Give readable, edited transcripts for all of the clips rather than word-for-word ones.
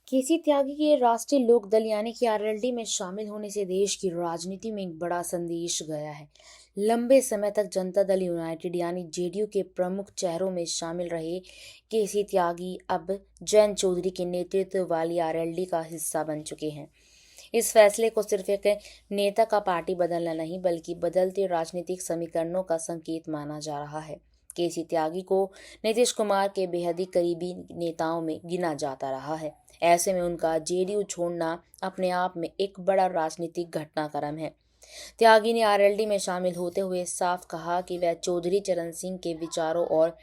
केसी त्यागी के राष्ट्रीय लोक दल यानी कि आरएलडी में शामिल होने से देश की राजनीति में एक बड़ा संदेश गया है। लंबे समय तक जनता दल यूनाइटेड यानी जेडीयू के प्रमुख चेहरों में शामिल रहे केसी त्यागी अब जयंत चौधरी के नेतृत्व वाली आरएलडी का हिस्सा बन चुके हैं। इस फैसले को सिर्फ एक नेता का पार्टी बदलना नहीं बल्कि बदलते राजनीतिक समीकरणों का संकेत माना जा रहा है। केसी त्यागी को नीतीश कुमार के बेहद ही करीबी नेताओं में गिना जाता रहा है। ऐसे में उनका जेडीयू छोड़ना अपने आप में एक बड़ा राजनीतिक घटनाक्रम है। त्यागी ने आरएलडी में शामिल होते हुए साफ कहा कि वह चौधरी चरण सिंह के विचारों और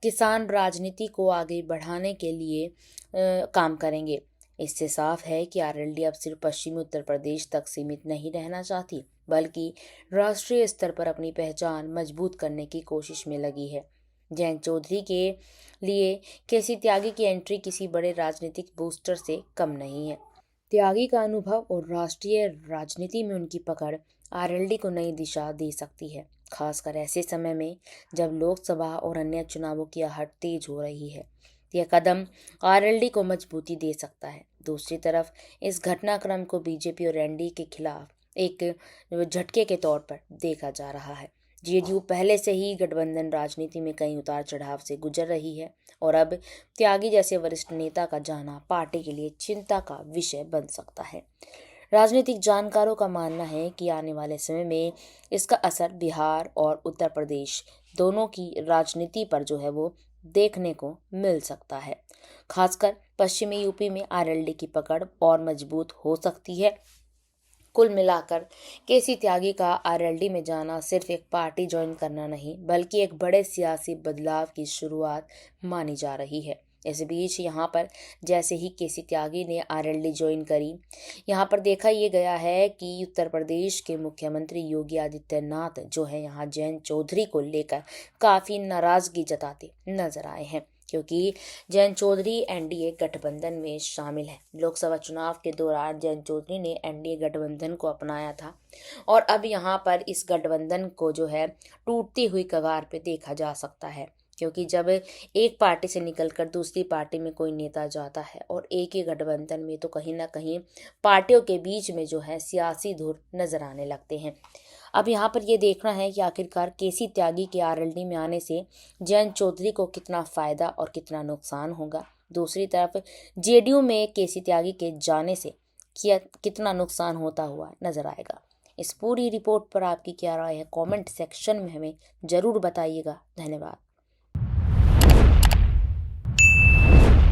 किसान राजनीति को आगे बढ़ाने के लिए काम करेंगे। इससे साफ है कि आरएलडी अब सिर्फ पश्चिमी उत्तर प्रदेश तक सीमित नहीं रहना चाहती बल्कि राष्ट्रीय स्तर पर अपनी पहचान मजबूत करने की कोशिश में लगी है। जयंत चौधरी के लिए केसी त्यागी की एंट्री किसी बड़े राजनीतिक बूस्टर से कम नहीं है। त्यागी का अनुभव और राष्ट्रीय राजनीति में उनकी पकड़ आरएलडी को नई दिशा दे सकती है, खासकर ऐसे समय में जब लोकसभा और अन्य चुनावों की आहट तेज हो रही है। यह कदम आरएलडी को मजबूती दे सकता है। दूसरी तरफ इस घटनाक्रम को बीजेपी और एनडीए के खिलाफ एक झटके के तौर पर देखा जा रहा है। जेडीयू पहले से ही गठबंधन राजनीति में कई उतार चढ़ाव से गुजर रही है और अब त्यागी जैसे वरिष्ठ नेता का जाना पार्टी के लिए चिंता का विषय बन सकता है। राजनीतिक जानकारों का मानना है कि आने वाले समय में इसका असर बिहार और उत्तर प्रदेश दोनों की राजनीति पर जो है वो देखने को मिल सकता है। खासकर पश्चिमी यूपी में आरएलडी की पकड़ और मजबूत हो सकती है। कुल मिलाकर केसी त्यागी का आरएलडी में जाना सिर्फ एक पार्टी ज्वाइन करना नहीं बल्कि एक बड़े सियासी बदलाव की शुरुआत मानी जा रही है। इस बीच यहाँ पर जैसे ही केसी त्यागी ने आरएलडी ज्वाइन करी, यहाँ पर देखा ये गया है कि उत्तर प्रदेश के मुख्यमंत्री योगी आदित्यनाथ जो है यहाँ जयंत चौधरी को लेकर काफ़ी नाराजगी जताते नजर आए हैं, क्योंकि जयंत चौधरी एनडीए गठबंधन में शामिल है। लोकसभा चुनाव के दौरान जयंत चौधरी ने एनडीए गठबंधन को अपनाया था और अब यहाँ पर इस गठबंधन को जो है टूटती हुई कगार पे देखा जा सकता है, क्योंकि जब एक पार्टी से निकलकर दूसरी पार्टी में कोई नेता जाता है और एक ही गठबंधन में, तो कहीं ना कहीं पार्टियों के बीच में जो है सियासी धुर नजर आने लगते हैं। अब यहाँ पर ये देखना है कि आखिरकार केसी त्यागी के आरएलडी में आने से जयंत चौधरी को कितना फायदा और कितना नुकसान होगा। दूसरी तरफ जेडीयू में केसी त्यागी के जाने से कितना नुकसान होता हुआ नजर आएगा। इस पूरी रिपोर्ट पर आपकी क्या राय है, कमेंट सेक्शन में हमें जरूर बताइएगा। धन्यवाद।